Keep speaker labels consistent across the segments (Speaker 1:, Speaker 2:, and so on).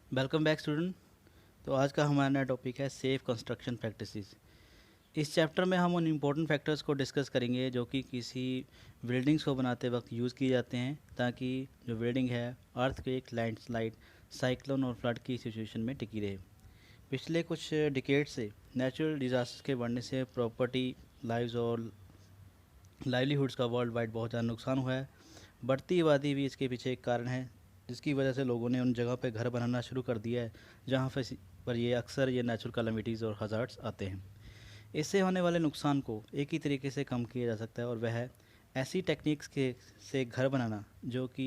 Speaker 1: Welcome back student. तो आज का हमारा नया टॉपिक है सेफ कंस्ट्रक्शन प्रैक्टिसेस। इस चैप्टर में हम उन इम्पोर्टेंट फैक्टर्स को डिस्कस करेंगे जो कि किसी बिल्डिंग्स को बनाते वक्त यूज़ किए जाते हैं ताकि जो बिल्डिंग है अर्थक्वेक, लैंडस्लाइड, साइक्लोन और फ्लड की सिचुएशन में टिकी रहे। पिछले कुछ डिकेड से नेचुरल डिज़ास्टर्स के बढ़ने से प्रॉपर्टी, लाइव्स और लाइवलीहुड्स का वर्ल्ड वाइड बहुत ज़्यादा नुकसान हुआ है। बढ़ती आबादी भी इसके पीछे एक कारण है, जिसकी वजह से लोगों ने उन जगह पे घर बनाना शुरू कर दिया है जहाँ पर ये अक्सर ये नेचुरल कैलामिटीज़ और हज़ार्ड्स आते हैं। इससे होने वाले नुकसान को एक ही तरीके से कम किया जा सकता है और वह है ऐसी टेक्निक्स के से घर बनाना जो कि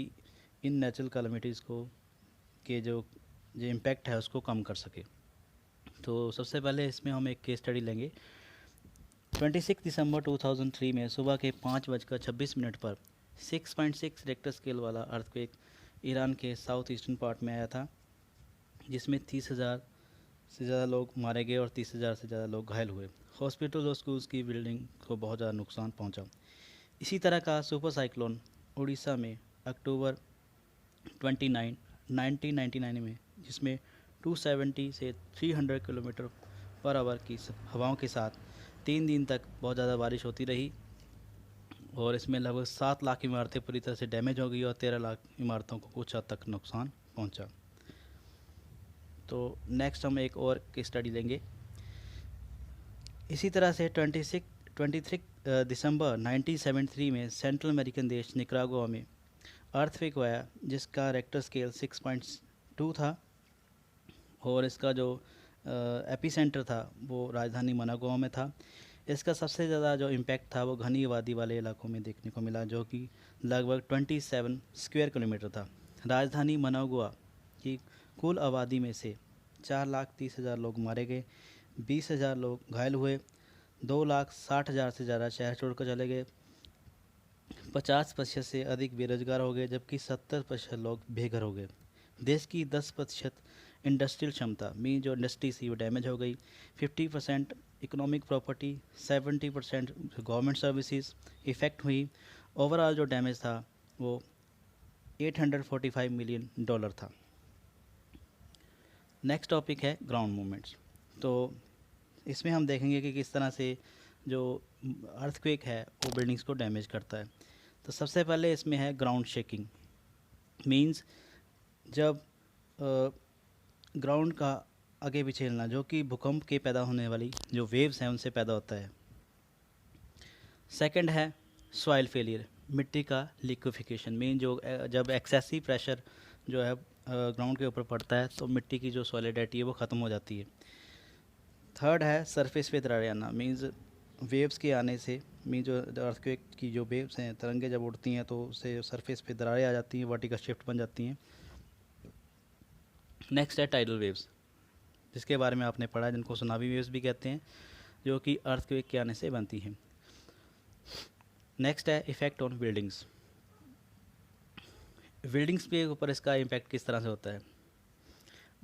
Speaker 1: इन नेचुरल कैलामिटीज़ को के जो इम्पैक्ट है उसको कम कर सके। तो सबसे पहले इसमें हम एक केस स्टडी लेंगे। 26 दिसंबर 2003 में सुबह के 5:26 पर 6.6 रेक्टर स्केल वाला अर्थक्वेक ईरान के साउथ ईस्टर्न पार्ट में आया था, जिसमें 30,000 से ज़्यादा लोग मारे गए और 30,000 से ज़्यादा लोग घायल हुए। हॉस्पिटल और स्कूल्स की बिल्डिंग को बहुत ज़्यादा नुकसान पहुंचा। इसी तरह का सुपर साइक्लोन उड़ीसा में अक्टूबर 29 1999 में, जिसमें 270 से 300 किलोमीटर पर आवर की हवाओं के साथ 3 दिन तक बहुत ज़्यादा बारिश होती रही और इसमें लगभग 7 लाख इमारतें पूरी तरह से डैमेज हो गई और 13 लाख इमारतों को कुछ हद तक नुकसान पहुंचा। तो नेक्स्ट हम एक और केस स्टडी लेंगे। इसी तरह से 23 दिसंबर 1973 में सेंट्रल अमेरिकन देश निकारागुआ में अर्थक्वेक आया, जिसका रेक्टर स्केल 6.2 था और इसका जो एपिसेंटर था वो राजधानी मनागुआ में था। इसका सबसे ज़्यादा जो इम्पैक्ट था वो घनी आबादी वाले इलाकों में देखने को मिला, जो कि लगभग 27 स्क्वायर किलोमीटर था। राजधानी मनागुआ की कुल आबादी में से 4,30,000 लोग मारे गए, 20,000 लोग घायल हुए, 2,60,000 से ज़्यादा शहर छोड़कर चले गए, 50% से अधिक बेरोजगार हो गए, जबकि 70% लोग बेघर हो गए। देश की 10% इंडस्ट्रियल क्षमता में जो इंडस्ट्री थी वो डैमेज हो गई, 50% economic property, 70% government services effect हुई। ओवरऑल जो डैमेज था वो $845 मिलियन था। नेक्स्ट टॉपिक है ग्राउंड मूवमेंट्स। तो इसमें हम देखेंगे कि किस तरह से जो अर्थक्वेक है वो बिल्डिंग्स को डैमेज करता है। तो सबसे पहले इसमें है ग्राउंड शेकिंग। मींस जब ग्राउंड का आगे पीछे हिलना, जो कि भूकंप के पैदा होने वाली जो वेव्स हैं उनसे पैदा होता है। सेकंड है सॉइल फेलियर, मिट्टी का लिक्विफिकेशन। मीन जो जब एक्सेसिव प्रेशर जो है ग्राउंड के ऊपर पड़ता है तो मिट्टी की जो सॉलिडिटी है वो ख़त्म हो जाती है। थर्ड है सरफेस पे दरारें आना। मीन्स वेव्स के आने से, मीन जो अर्थक्वेक की जो वेव्स हैं, तरंगे जब उड़ती हैं तो उससे सरफेस पे दरारें आ जाती हैं, वर्टिकल शिफ्ट बन जाती हैं। नेक्स्ट है टाइडल वेव्स, जिसके बारे में आपने पढ़ा, जिनको सुनामी वेव्स भी कहते हैं, जो कि अर्थक्वेक के आने से बनती हैं। नेक्स्ट है इफ़ेक्ट ऑन बिल्डिंग्स। बिल्डिंग्स के ऊपर इसका इम्पैक्ट किस तरह से होता है।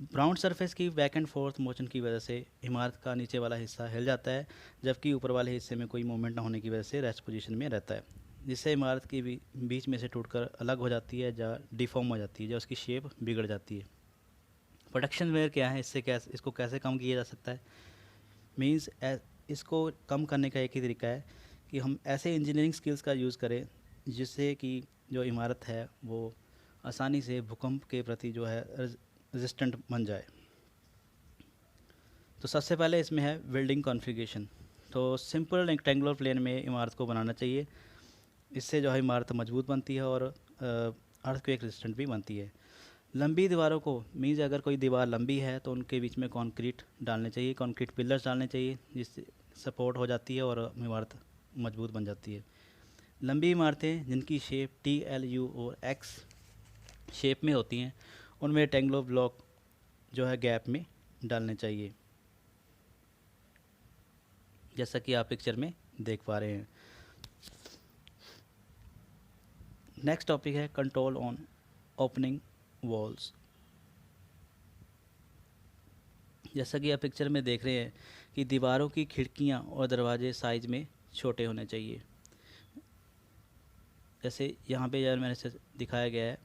Speaker 1: ग्राउंड सरफेस की बैक एंड फोर्थ मोशन की वजह से इमारत का नीचे वाला हिस्सा हिल जाता है, जबकि ऊपर वाले हिस्से में कोई मूवमेंट ना होने की वजह से रेस्ट पोजीशन में रहता है, जिससे इमारत की बीच में से टूटकर अलग हो जाती है या डिफॉर्म हो जाती है, या उसकी शेप बिगड़ जाती है। प्रोटेक्शन वेयर क्या है, इसको कैसे कम किया जा सकता है। मीन्स इसको कम करने का एक ही तरीका है कि हम ऐसे इंजीनियरिंग स्किल्स का यूज़ करें जिससे कि जो इमारत है वो आसानी से भूकंप के प्रति जो है रेजिस्टेंट बन जाए। तो सबसे पहले इसमें है बिल्डिंग कॉन्फ़िगरेशन। तो सिंपल रेक्टेंगुलर प्लेन में इमारत को बनाना चाहिए। इससे जो है इमारत मजबूत बनती है और अर्थक्वेक रेजिस्टेंट भी बनती है। लंबी दीवारों को, मीन्स अगर कोई दीवार लंबी है तो उनके बीच में कंक्रीट डालने चाहिए, कंक्रीट पिलर्स डालने चाहिए, जिससे सपोर्ट हो जाती है और इमारत मजबूत बन जाती है। लंबी इमारतें जिनकी शेप टी, एल, यू और एक्स शेप में होती हैं, उनमें रेक्टेंगुलर ब्लॉक जो है गैप में डालने चाहिए, जैसा कि आप पिक्चर में देख पा रहे हैं। नेक्स्ट टॉपिक है कंट्रोल ऑन ओपनिंग वॉल्स। जैसा कि आप पिक्चर में देख रहे हैं कि दीवारों की खिड़कियां और दरवाजे साइज में छोटे होने चाहिए। जैसे यहाँ पे यार मैंने से दिखाया गया है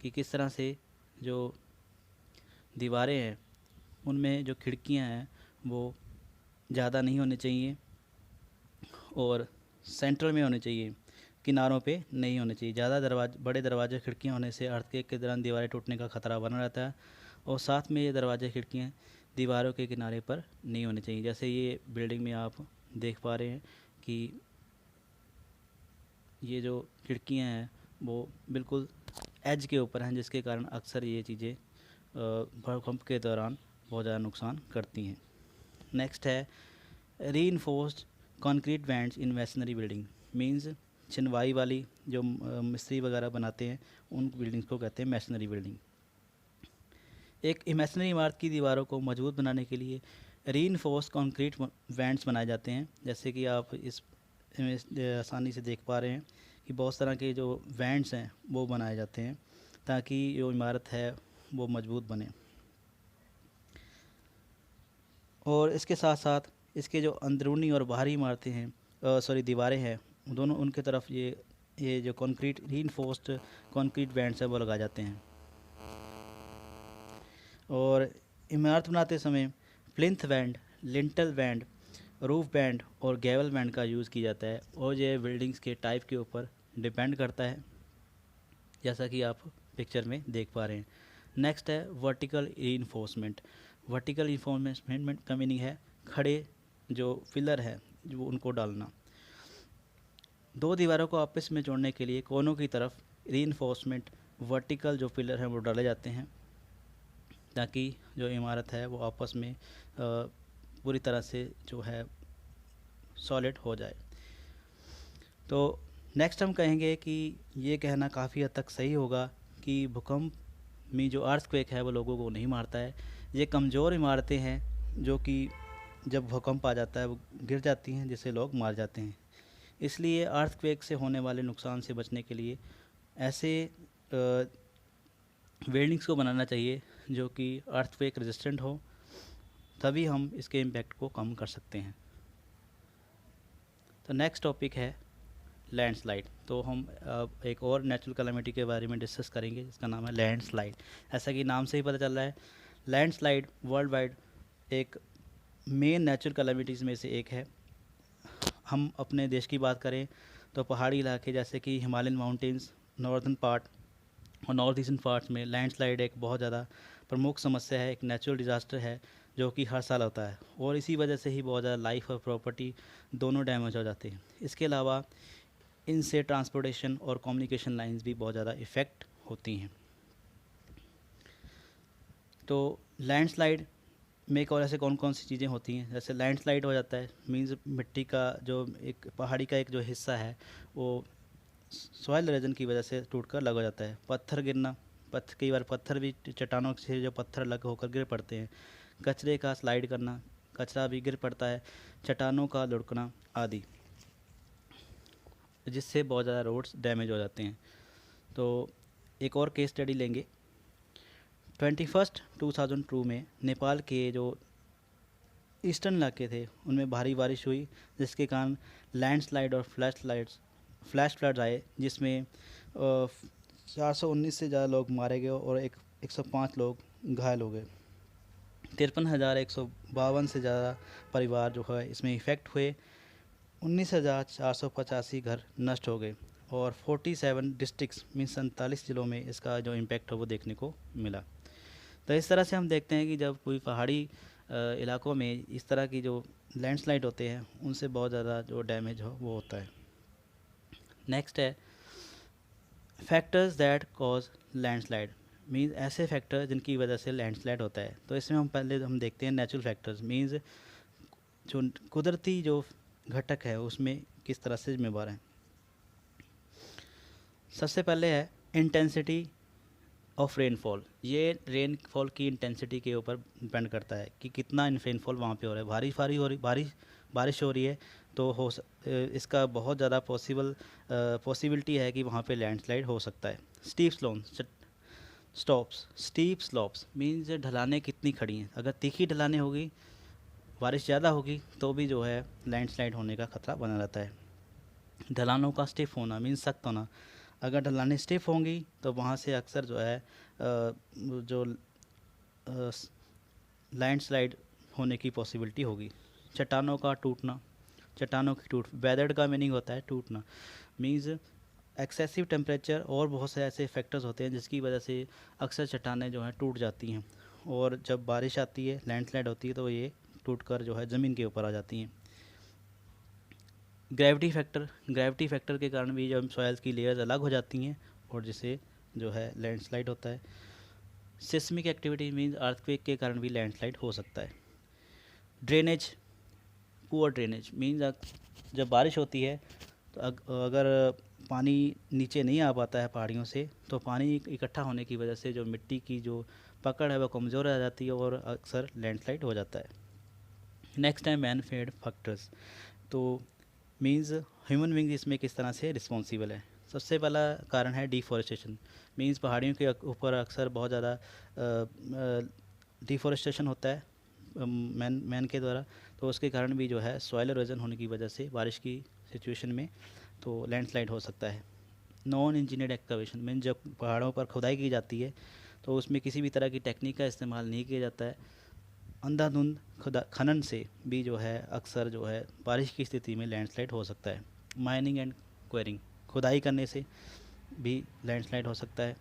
Speaker 1: कि किस तरह से जो दीवारें हैं उनमें जो खिड़कियां हैं वो ज़्यादा नहीं होनी चाहिए और सेंटर में होनी चाहिए, किनारों पे नहीं होने चाहिए। ज़्यादा बड़े दरवाजे खिड़कियाँ होने से अर्थक्वेक के दौरान दीवारें टूटने का खतरा बना रहता है। और साथ में ये दरवाजे खिड़कियाँ दीवारों के किनारे पर नहीं होनी चाहिए। जैसे ये बिल्डिंग में आप देख पा रहे हैं कि ये जो खिड़कियाँ हैं वो बिल्कुल एज के ऊपर हैं, जिसके कारण अक्सर ये चीज़ें भूकंप के दौरान बहुत ज़्यादा नुकसान करती हैं। नेक्स्ट है रीइंफोर्स्ड कंक्रीट बैंड्स इन मैसनरी बिल्डिंग। मींस चिनवाई वाली जो मिस्त्री वगैरह बनाते हैं उन बिल्डिंग्स को कहते हैं मैसनरी बिल्डिंग। एक मैसनरी इमारत की दीवारों को मजबूत बनाने के लिए रीइंफोर्स्ड कंक्रीट बैंड्स बनाए जाते हैं। जैसे कि आप इस आसानी से देख पा रहे हैं कि बहुत तरह के जो बैंड्स हैं वो बनाए जाते हैं ताकि जो इमारत है वो मजबूत बने। और इसके साथ साथ इसके जो अंदरूनी और बाहरी इमारतें हैं दीवारें हैं दोनों, उनके तरफ ये जो कंक्रीट रीइंफोर्स्ड कंक्रीट बैंड्स है वो लगाए जाते हैं। और इमारत बनाते समय plinth band, lintel band, roof band और गैवल बैंड का यूज़ किया जाता है और ये बिल्डिंग्स के टाइप के ऊपर डिपेंड करता है, जैसा कि आप पिक्चर में देख पा रहे हैं। नेक्स्ट है वर्टिकल रीइंफोर्समेंट। वर्टिकल रीइंफोर्समेंट का मीनिंग है खड़े जो पिलर है जो उनको डालना। दो दीवारों को आपस में जोड़ने के लिए कोनों की तरफ रीइंफोर्समेंट वर्टिकल जो पिलर हैं वो डाले जाते हैं ताकि जो इमारत है वो आपस में पूरी तरह से जो है सॉलिड हो जाए। तो नेक्स्ट हम कहेंगे कि ये कहना काफ़ी हद तक सही होगा कि भूकंप में जो अर्थक्वेक है वो लोगों को नहीं मारता है। ये कमज़ोर इमारतें हैं जो कि जब भूकंप आ जाता है वो गिर जाती हैं, जिससे लोग मार जाते हैं। इसलिए अर्थक्वेक से होने वाले नुकसान से बचने के लिए ऐसे बिल्डिंग्स को बनाना चाहिए जो कि अर्थक्वेक रेजिस्टेंट हो, तभी हम इसके इम्पैक्ट को कम कर सकते हैं। तो नेक्स्ट टॉपिक है लैंडस्लाइड। तो हम अब एक और नेचुरल कैलामिटी के बारे में डिस्कस करेंगे जिसका नाम है लैंडस्लाइड। ऐसा कि नाम से ही पता चल रहा है, लैंडस्लाइड वर्ल्ड वाइड एक मेन नेचुरल कैलामिटीज़ में से एक है। हम अपने देश की बात करें तो पहाड़ी इलाके जैसे कि हिमालयन माउंटेन्स, नॉर्दर्न पार्ट और नॉर्थ ईस्टर्न पार्ट्स में लैंडस्लाइड एक बहुत ज़्यादा प्रमुख समस्या है, एक नेचुरल डिज़ास्टर है जो कि हर साल होता है और इसी वजह से ही बहुत ज़्यादा लाइफ और प्रॉपर्टी दोनों डैमेज हो जाते हैं। इसके अलावा इनसे ट्रांसपोर्टेशन और कम्युनिकेशन लाइंस भी बहुत ज़्यादा इफ़ेक्ट होती हैं। तो लैंडस्लाइड में और ऐसे कौन कौन सी चीज़ें होती हैं, जैसे लैंडस्लाइड हो जाता है मीन्स मिट्टी का जो एक पहाड़ी का एक जो हिस्सा है वो सॉइल इरोजन की वजह से टूटकर अलग हो जाता है। पत्थर गिरना, कई बार पत्थर भी चट्टानों से जो पत्थर अलग होकर गिर पड़ते हैं। कचरे का स्लाइड करना, कचरा भी गिर पड़ता है। चट्टानों का लुढ़कना आदि, जिससे बहुत ज़्यादा रोड्स डैमेज हो जाते हैं। तो एक और केस स्टडी लेंगे। 2002 में नेपाल के जो ईस्टर्न इलाके थे उनमें भारी बारिश हुई, जिसके कारण लैंडस्लाइड और फ्लैश फ्लड्स आए, जिसमें 419 से ज़्यादा लोग मारे गए और 105 लोग घायल हो गए। 53,152 से ज़्यादा परिवार जो है इसमें इफ़ेक्ट हुए। 19,485 घर नष्ट हो गए और 47 डिस्ट्रिक्ट्स मीन 47 ज़िलों में इसका जो इम्पैक्ट है वो देखने को मिला। तो इस तरह से हम देखते हैं कि जब कोई पहाड़ी इलाकों में इस तरह की जो लैंडस्लाइड होते हैं उनसे बहुत ज़्यादा जो डैमेज हो वो होता है। नेक्स्ट है factors that cause landslide. Means ऐसे फैक्टर जिनकी वजह से लैंडस्लाइड होता है। तो इसमें हम देखते हैं नेचुरल फैक्टर्स, मीन्स जो कुदरती जो घटक है उसमें किस तरह से जिम्मेवार हैं। सबसे पहले है इंटेंसिटी ऑफ रेनफॉल। ये रेनफॉल की इंटेंसिटी के ऊपर डिपेंड करता है कि कितना रेनफॉल वहाँ पे हो रहा है। बारिश हो रही है तो इसका बहुत ज़्यादा पॉसिबिलिटी है कि वहाँ पे लैंडस्लाइड हो सकता है। स्टीप स्लॉप्स मीन्स ढलानें कितनी खड़ी हैं। अगर तीखी ढलानें होगी, बारिश ज़्यादा होगी तो भी जो है लैंडस्लाइड होने का खतरा बना रहता है। ढलानों का स्टिफ होना मीन्स सख्त होना। अगर ढलानें स्टिफ होंगी तो वहाँ से अक्सर जो है जो लैंडस्लाइड होने की पॉसिबिलिटी होगी। चट्टानों का टूटना, चट्टानों की टूट, वेदर्ड का मीनिंग होता है टूटना, मीन्स एक्सेसिव टेम्परेचर और बहुत से ऐसे फैक्टर्स होते हैं जिसकी वजह से अक्सर चट्टानें जो हैं टूट जाती हैं, और जब बारिश आती है, लैंडस्लाइड होती है, तो ये टूटकर जो है ज़मीन के ऊपर आ जाती हैं। ग्रेविटी फैक्टर, ग्रेविटी फैक्टर के कारण भी जब सॉइल्स की लेयर्स अलग हो जाती हैं और जिससे जो है लैंडस्लाइड होता है। सिस्मिक एक्टिविटी मीन्स अर्थक्वेक के कारण भी लैंडस्लाइड हो सकता है। ड्रेनेज, पुअर ड्रेनेज मीन्स जब बारिश होती है तो अगर पानी नीचे नहीं आ पाता है पहाड़ियों से, तो पानी इकट्ठा होने की वजह से जो मिट्टी की जो पकड़ है वो कमज़ोर आ जाती है और अक्सर लैंडस्लाइड हो जाता है। नेक्स्ट है मैन मेड फैक्टर्स, तो मीन्स ह्यूमन बींग इसमें किस तरह से रिस्पॉन्सिबल है। सबसे पहला कारण है डिफॉरेस्टेशन, मीन्स पहाड़ियों के ऊपर अक्सर बहुत ज़्यादा डिफॉरेस्टेशन होता है मैन के द्वारा, तो उसके कारण भी जो है सॉइल इरोजन होने की वजह से बारिश की सिचुएशन में तो लैंडस्लाइड हो सकता है। नॉन इंजीनियर्ड एक्सकवेशन मीन्स जब पहाड़ों पर खुदाई की जाती है तो उसमें किसी भी तरह की टेक्निक का इस्तेमाल नहीं किया जाता है, अंधाधुंध खनन से भी जो है अक्सर जो है बारिश की स्थिति में लैंडस्लाइड हो सकता है। माइनिंग एंड क्वेरिंग, खुदाई करने से भी लैंडस्लाइड हो सकता है।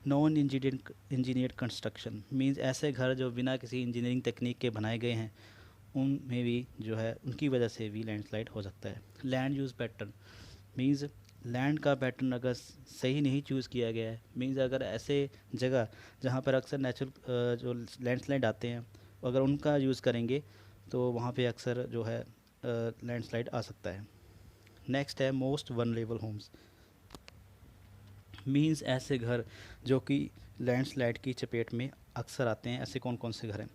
Speaker 1: नॉन इंजीनियर्ड कंस्ट्रक्शन मींस ऐसे घर जो बिना किसी इंजीनियरिंग टेक्निक के बनाए गए हैं, उनमें भी जो है उनकी वजह से भी लैंडस्लाइड हो सकता है। Land use pattern means land का पैटर्न अगर सही नहीं चूज़ किया गया है, मींस अगर ऐसे जगह जहाँ पर अक्सर नेचुरल जो लैंडस्लाइड आते हैं अगर उनका यूज़ करेंगे तो वहाँ पे अक्सर जो है लैंडस्लाइड आ सकता है। नेक्स्ट है मोस्ट वनरेबल होम्स, मींस ऐसे घर जो कि लैंडस्लाइड की चपेट में अक्सर आते हैं। ऐसे कौन कौन से घर हैं?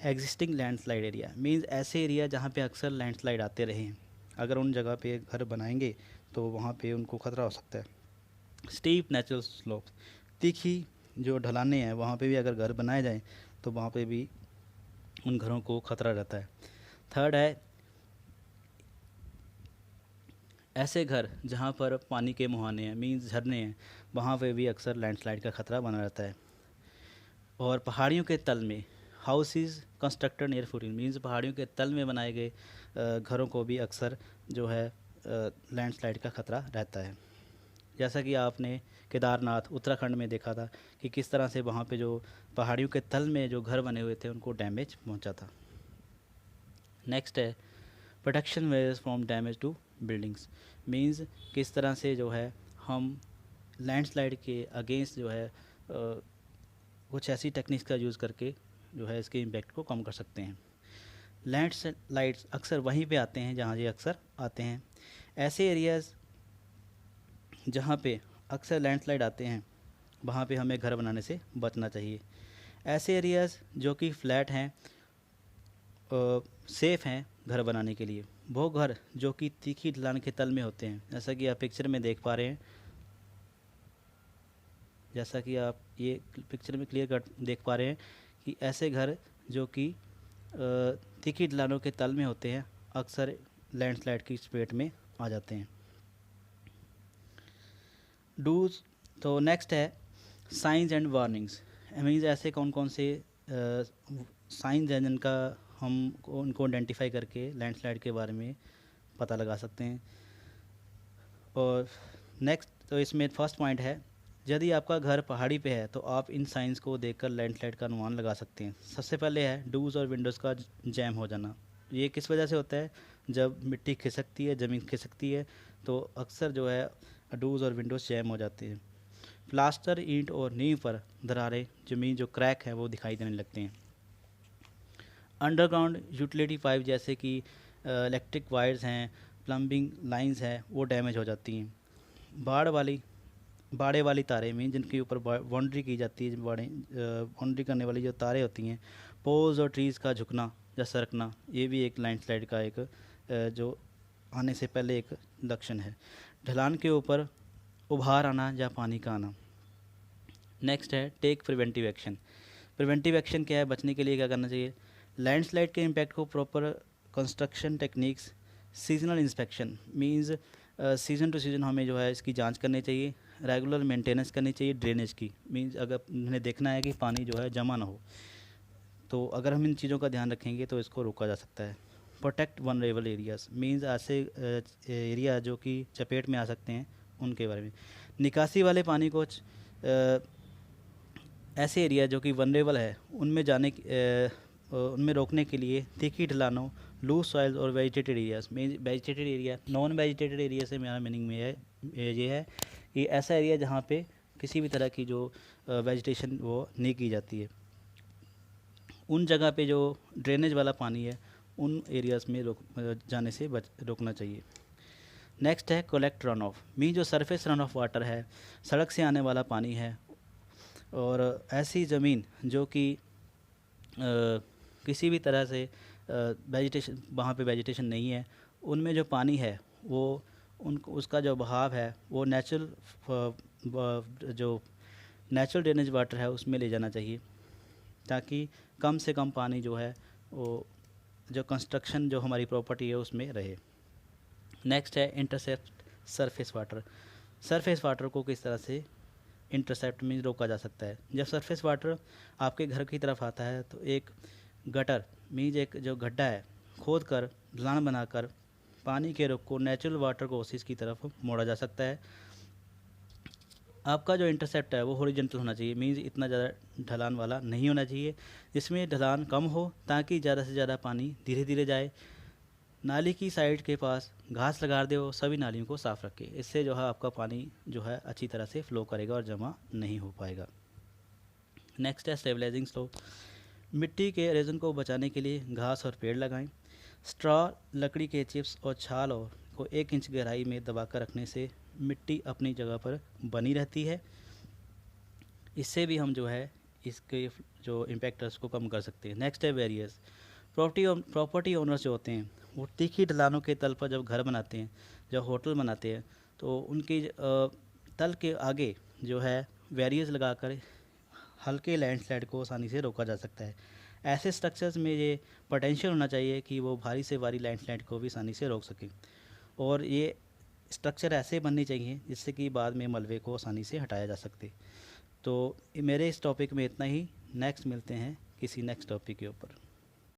Speaker 1: एग्जिस्टिंग लैंडस्लाइड एरिया मींस ऐसे एरिया जहाँ पे अक्सर लैंडस्लाइड आते रहे हैं, अगर उन जगह पे घर बनाएंगे तो वहाँ पे उनको खतरा हो सकता है। स्टीप नेचुरल स्लोप्स, तीखी जो ढलाने हैं वहाँ पे भी अगर घर बनाए जाएँ तो वहाँ पे भी उन घरों को खतरा रहता है। थर्ड है ऐसे घर जहाँ पर पानी के मुहाने हैं मीन्स झरने हैं, वहाँ पे भी अक्सर लैंडस्लाइड का खतरा बना रहता है। और पहाड़ियों के तल में houses constructed near footing means पहाड़ियों के तल में बनाए गए घरों को भी अक्सर जो है लैंडस्लाइड का खतरा रहता है। जैसा कि आपने केदारनाथ उत्तराखंड में देखा था कि किस तरह से वहाँ पे जो पहाड़ियों के तल में जो घर बने हुए थे उनको डैमेज पहुँचा था। नेक्स्ट है protection measures from damage to buildings means किस तरह से जो है हम लैंडस्लाइड के अगेंस्ट जो है कुछ ऐसी टेक्निक्स का यूज़ करके जो है इसके इम्पैक्ट को कम कर सकते हैं। लैंडस्लाइड्स अक्सर वहीं पे आते हैं जहाँ ये अक्सर आते हैं। ऐसे एरियाज़ जहाँ पे अक्सर लैंडस्लाइड आते हैं वहाँ पे हमें घर बनाने से बचना चाहिए। ऐसे एरियाज़ जो कि फ्लैट हैं सेफ़ हैं घर बनाने के लिए, वो घर जो कि तीखी ढलान के तल में होते हैं, जैसा कि आप पिक्चर में देख पा रहे हैं, जैसा कि आप ये पिक्चर में क्लियर कट देख पा रहे हैं कि ऐसे घर जो कि तीखी ढलानों के तल में होते हैं अक्सर लैंडस्लाइड की चपेट में आ जाते हैं। डूज, तो नेक्स्ट है साइंस एंड वार्निंग्स मीन्स ऐसे कौन कौन से साइंस हैं जिनका हम उनको आइडेंटिफाई करके लैंडस्लाइड के बारे में पता लगा सकते हैं। और नेक्स्ट तो इसमें फर्स्ट पॉइंट है, यदि आपका घर पहाड़ी पे है तो आप इन साइंस को देखकर लैंडस्लाइड का अनुमान लगा सकते हैं। सबसे पहले है डूज और विंडोज़ का जैम हो जाना। ये किस वजह से होता है? जब मिट्टी खिसकती है, ज़मीन खिसकती है, तो अक्सर जो है डूज और विंडोज़ जैम हो जाते हैं। प्लास्टर, ईंट और नींव पर दरारें, ज़मीन जो क्रैक है वो दिखाई देने लगते हैं। अंडरग्राउंड यूटिलिटी पाइप जैसे कि इलेक्ट्रिक वायर्स हैं, प्लम्बिंग लाइंस हैं, वो डैमेज हो जाती हैं। बाड़े वाली तारें मीन जिनके ऊपर बाउंड्री की जाती है, बाउंड्री करने वाली जो तारें होती हैं, पोल्स और ट्रीज़ का झुकना या सरकना, ये भी एक लैंडस्लाइड का एक जो आने से पहले एक लक्षण है। ढलान के ऊपर उभार आना या पानी का आना। नेक्स्ट है take preventive action. Preventive action क्या है? बचने के लिए क्या करना चाहिए? लैंडस्लाइड के इम्पैक्ट को proper construction techniques, seasonal inspection means season two season हमें जो है इसकी जांच करनी चाहिए। रेगुलर मेंटेनेंस करनी चाहिए ड्रेनेज की। मीन्स अगर हमें देखना है कि पानी जो है जमा ना हो, तो अगर हम इन चीज़ों का ध्यान रखेंगे तो इसको रोका जा सकता है। प्रोटेक्ट वनरेबल एरियाज़, मीन्स ऐसे एरिया जो कि चपेट में आ सकते हैं उनके बारे में। निकासी वाले पानी को ऐसे एरिया जो कि वनरेबल है उनमें उनमें रोकने के लिए तीखी ढलानों, लूज सॉइल और vegetated areas. Vegetated area, non vegetated area से मेरा मीनिंग में है ये है कि ऐसा एरिया जहाँ पे किसी भी तरह की जो वेजिटेशन वो नहीं की जाती है, उन जगह पे जो ड्रेनेज वाला पानी है उन एरियाज़ में जाने से रोकना चाहिए। नेक्स्ट है कलेक्ट रन ऑफ, मीन जो सरफेस रन ऑफ वाटर है, सड़क से आने वाला पानी है और ऐसी ज़मीन जो कि किसी भी तरह से वेजिटेशन, वहाँ पे वेजिटेशन नहीं है, उनमें जो पानी है वो उसका जो बहाव है वो जो नेचुरल ड्रेनेज वाटर है उसमें ले जाना चाहिए, ताकि कम से कम पानी जो है वो जो कंस्ट्रक्शन जो हमारी प्रॉपर्टी है उसमें रहे। नेक्स्ट है intercept surface water. Surface water को किस तरह से इंटरसेप्ट में रोका जा सकता है। जब सरफेस वाटर आपके घर की तरफ आता है तो एक गटर मीन्स एक जो गड्ढा है खोद कर ढलान बनाकर पानी के रुख को नेचुरल वाटर कोर्सेज की तरफ मोड़ा जा सकता है। आपका जो इंटरसेप्ट है वो हॉरिजॉन्टल होना चाहिए, मीन्स इतना ज़्यादा ढलान वाला नहीं होना चाहिए, जिसमें ढलान कम हो ताकि ज़्यादा से ज़्यादा पानी धीरे धीरे जाए। नाली की साइड के पास घास लगा दे और सभी नालियों को साफ़ रखें, इससे जो है आपका पानी जो है अच्छी तरह से फ्लो करेगा और जमा नहीं हो पाएगा। नेक्स्ट है स्टेबलाइजिंग स्लोप। मिट्टी के एरोजन को बचाने के लिए घास और पेड़ लगाएं। स्ट्रॉ, लकड़ी के चिप्स और छाल और को 1 इंच गहराई में दबाकर रखने से मिट्टी अपनी जगह पर बनी रहती है। इससे भी हम जो है इसके जो इम्पैक्ट है उसको कम कर सकते हैं। नेक्स्ट है बैरियर्स। प्रॉपर्टी ओनर्स जो होते हैं वो तीखी ढलानों के तल पर जब घर बनाते हैं, जब होटल बनाते हैं, तो उनकी तल के आगे जो है बैरियर्स लगाकर हल्के लैंडस्लाइड को आसानी से रोका जा सकता है। ऐसे स्ट्रक्चर्स में ये पोटेंशियल होना चाहिए कि वो भारी से भारी लैंडस्लाइड को भी आसानी से रोक सकें, और ये स्ट्रक्चर ऐसे बनने चाहिए जिससे कि बाद में मलबे को आसानी से हटाया जा सकते। तो मेरे इस टॉपिक में इतना ही। नेक्स्ट मिलते हैं किसी नेक्स्ट टॉपिक के ऊपर।